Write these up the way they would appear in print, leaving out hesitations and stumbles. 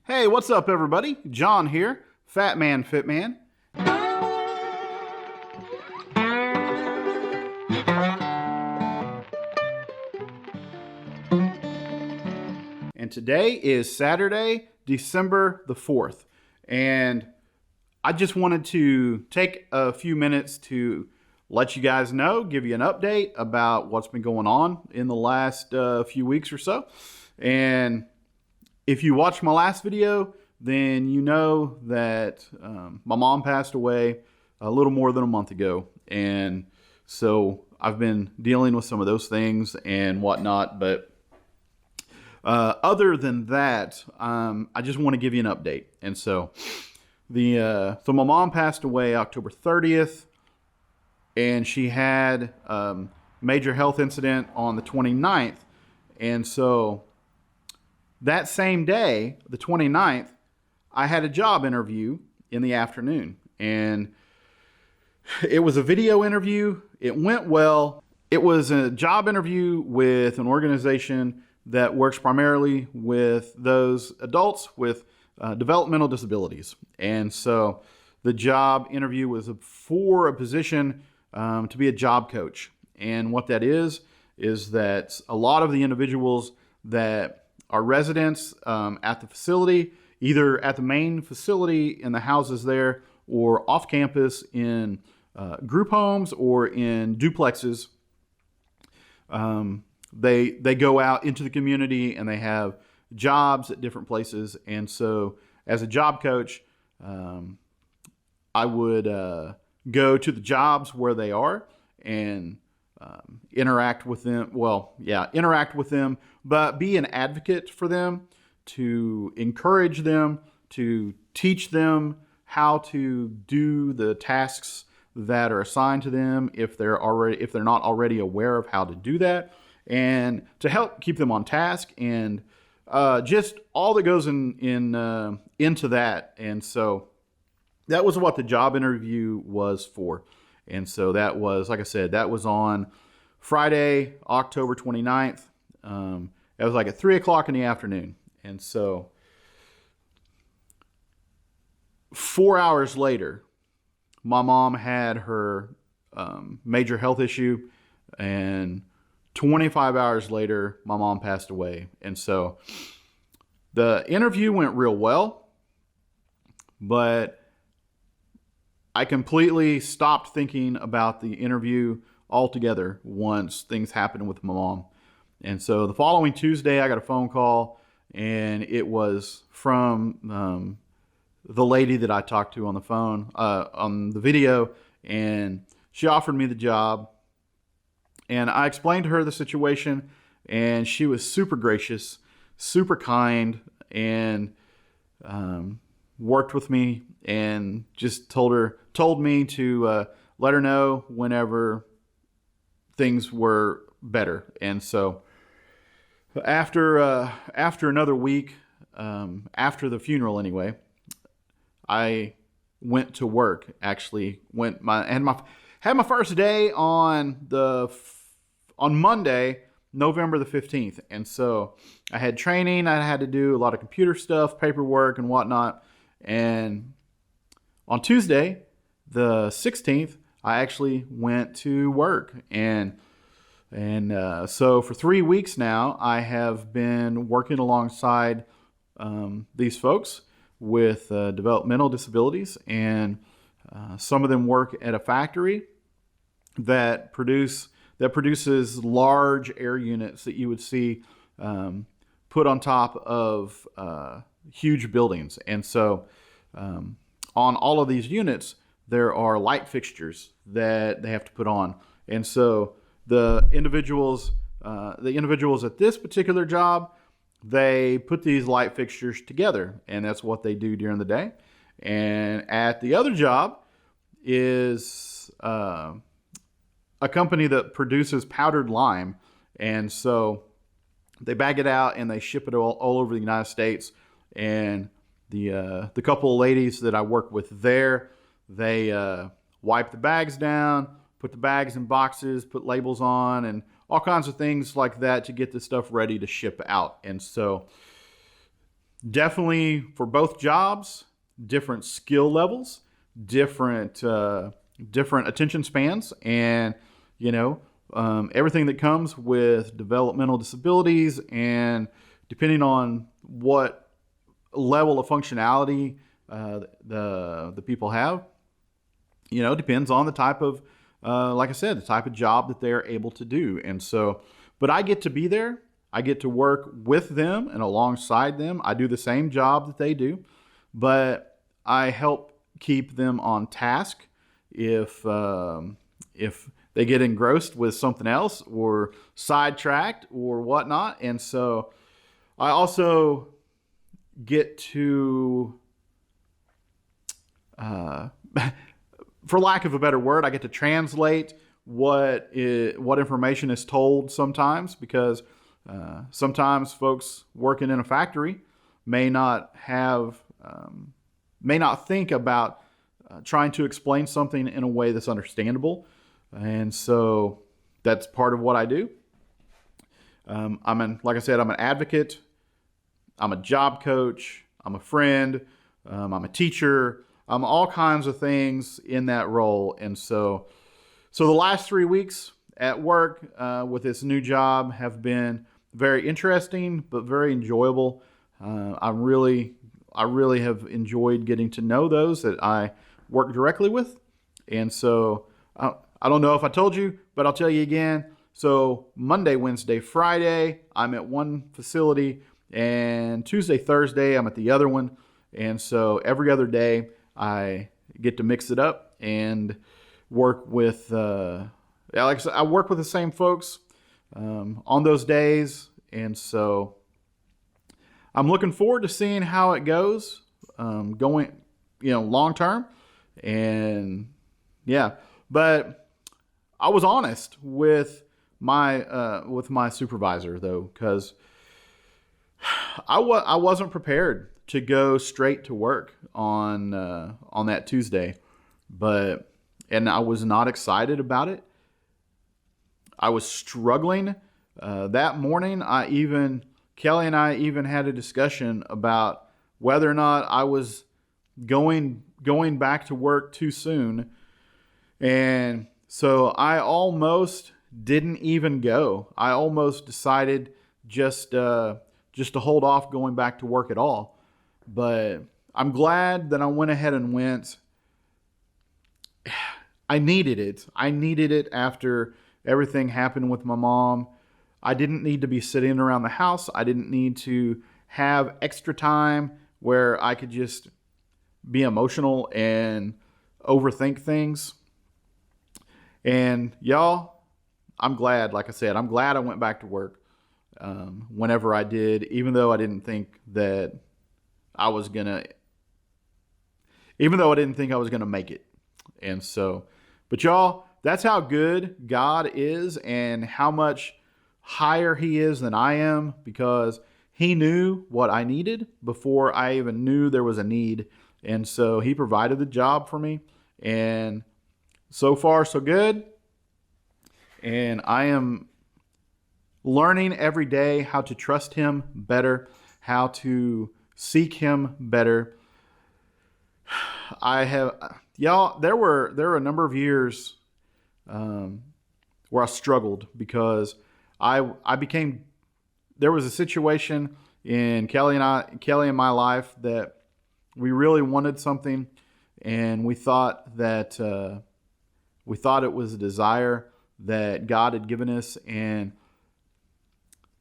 Hey, what's up, everybody? John here, Fat Man Fit Man. And today is Saturday, December the 4th. And I just wanted to take a few minutes to let you guys know, give you an update about what's been going on in the last few weeks or so. And if you watched my last video, then you know that my mom passed away a little more than a month ago. And so I've been dealing with some of those things and whatnot. But other than that, I just want to give you an update. And so my mom passed away October 30th, and she had a major health incident on the 29th. And so that same day, the 29th, I had a job interview in the afternoon. And it was a video interview. It went well. It was a job interview with an organization that works primarily with those adults with developmental disabilities. And so the job interview was for a position to be a job coach. And what that is that a lot of the individuals that are residents at the facility, either at the main facility in the houses there or off campus in group homes or in duplexes, they go out into the community and they have jobs at different places. And so as a job coach, I would go to the jobs where they are and interact with them. Interact with them, but be an advocate for them, to encourage them, to teach them how to do the tasks that are assigned to them if they're not already aware of how to do that, and to help keep them on task, and just all that goes into that. And so that was what the job interview was for. And so that was, like I said, that was on Friday, October 29th. It was like at 3 o'clock in the afternoon. And so 4 hours later, my mom had her major health issue, and 25 hours later, my mom passed away. And so the interview went real well, but I completely stopped thinking about the interview altogether once things happened with my mom. And so the following Tuesday, I got a phone call, and it was from the lady that I talked to on the phone, on the video, and she offered me the job. And I explained to her the situation, and she was super gracious, super kind, and worked with me, and just told me to let her know whenever things were better. And so after another week, after the funeral anyway, I went to work. Actually, had my first day on Monday, November the 15th. And so I had training. I had to do a lot of computer stuff, paperwork and whatnot. And on Tuesday, the 16th, I actually went to work. And so for 3 weeks now, I have been working alongside these folks with developmental disabilities. And some of them work at a factory that produces large air units that you would see put on top of huge buildings. And so on all of these units, there are light fixtures that they have to put on. And so the individuals at this particular job, they put these light fixtures together, and that's what they do during the day. And at the other job is a company that produces powdered lime. And so they bag it out and they ship it all over the United States. And the couple of ladies that I work with there, they wipe the bags down, put the bags in boxes, put labels on, and all kinds of things like that to get the stuff ready to ship out. And so definitely for both jobs, different skill levels, different attention spans, and you know everything that comes with developmental disabilities, and depending on what level of functionality the people have, depends on the type of like I said, the type of job that they're able to do. And so, but I get to be there. I get to work with them and alongside them. I do the same job that they do, but I help keep them on task if they get engrossed with something else or sidetracked or whatnot. And so I also get to, for lack of a better word, I get to translate what information is told sometimes, because sometimes folks working in a factory may not think about trying to explain something in a way that's understandable. And so that's part of what I do. Like I said, I'm an advocate. I'm a job coach. I'm a friend. I'm a teacher. I'm all kinds of things in that role. And so the last 3 weeks at work with this new job have been very interesting, but very enjoyable. I really have enjoyed getting to know those that I work directly with. And so I don't know if I told you, but I'll tell you again. So Monday, Wednesday, Friday, I'm at one facility, and Tuesday, Thursday, I'm at the other one. And so every other day I get to mix it up and work with, like I said, I work with the same folks on those days. And so I'm looking forward to seeing how it goes going, long term. And yeah, but I was honest with my supervisor though, because I wasn't prepared to go straight to work on that Tuesday, and I was not excited about it. I was struggling that morning. Kelly and I even had a discussion about whether or not I was going back to work too soon. And so I almost didn't even go. I almost decided just to hold off going back to work at all. But I'm glad that I went ahead and went. I needed it. I needed it after everything happened with my mom. I didn't need to be sitting around the house. I didn't need to have extra time where I could just be emotional and overthink things. And y'all, I'm glad, like I said, I'm glad I went back to work whenever I did, even though I didn't think that I was going to make it. And so, but y'all, that's how good God is and how much higher he is than I am, because he knew what I needed before I even knew there was a need. And so he provided the job for me, and so far so good. And I am learning every day how to trust him better, how to seek him better. There were a number of years where I struggled because there was a situation in Kelly and my life that we really wanted something, and we thought it was a desire that God had given us, and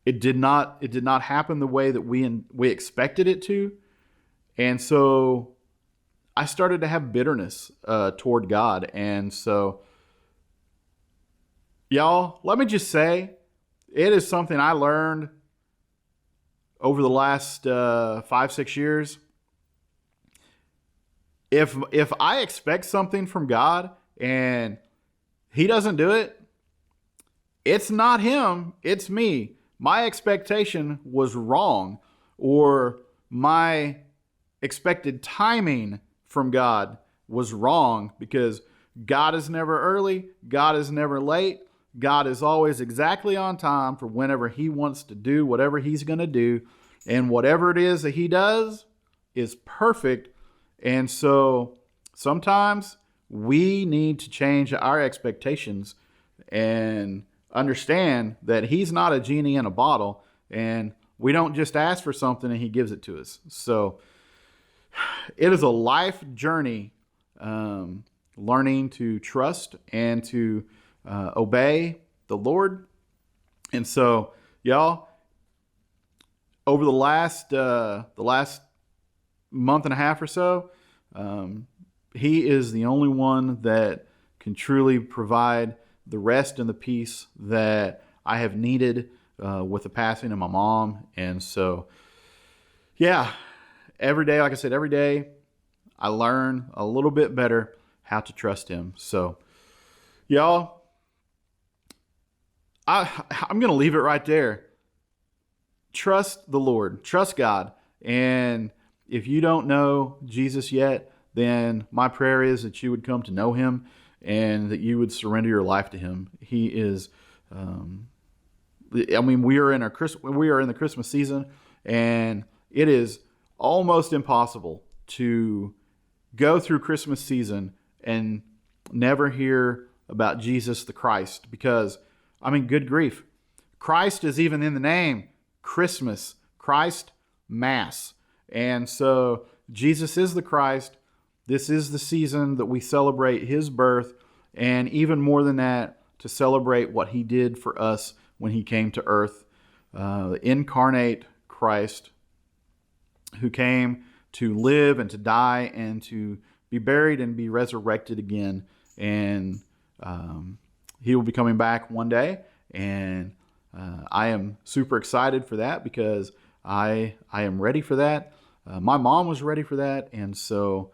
it did not happen the way that we expected it to. And so I started to have bitterness toward God. And so, y'all, let me just say, it is something I learned over the last 5-6 years. If I expect something from God and he doesn't do it, it's not him, it's me. My expectation was wrong, or my expected timing from God was wrong, because God is never early, God is never late. God is always exactly on time for whenever he wants to do whatever he's going to do. And whatever it is that he does is perfect. And so sometimes we need to change our expectations and understand that he's not a genie in a bottle, and we don't just ask for something and he gives it to us. So it is a life journey, learning to trust and to obey the Lord. And so, y'all, over the last month and a half or so, he is the only one that can truly provide the rest and the peace that I have needed with the passing of my mom. And so, yeah, every day, like I said, every day I learn a little bit better how to trust him. So, y'all, I'm going to leave it right there. Trust the Lord. Trust God. And if you don't know Jesus yet, then my prayer is that you would come to know him and that you would surrender your life to him. He is, we are in the Christmas season, and it is almost impossible to go through Christmas season and never hear about Jesus the Christ, because, good grief. Christ is even in the name. Christmas, Christ, Mass. And so Jesus is the Christ. This is the season that we celebrate his birth, and even more than that, to celebrate what he did for us when he came to earth. The incarnate Christ who came to live and to die and to be buried and be resurrected again. And he will be coming back one day. And I am super excited for that, because I am ready for that. My mom was ready for that. And so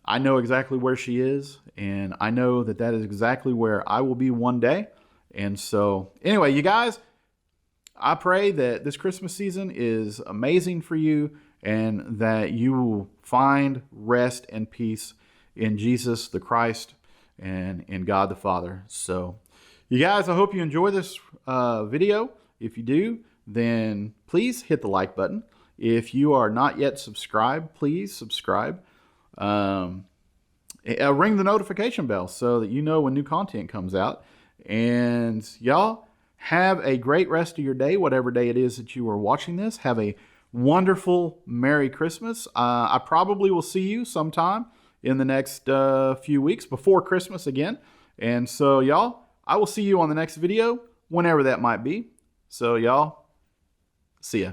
I know exactly where she is, and I know that that is exactly where I will be one day. And so anyway, you guys, I pray that this Christmas season is amazing for you, and that you will find rest and peace in Jesus the Christ and in God the Father. So you guys, I hope you enjoy this video. If you do, then please hit the like button. If you are not yet subscribed, please subscribe. Ring the notification bell so that you know when new content comes out. And y'all, have a great rest of your day, whatever day it is that you are watching this. Have a wonderful Merry Christmas. I probably will see you sometime in the next few weeks before Christmas again. And so y'all, I will see you on the next video, whenever that might be. So y'all, see ya.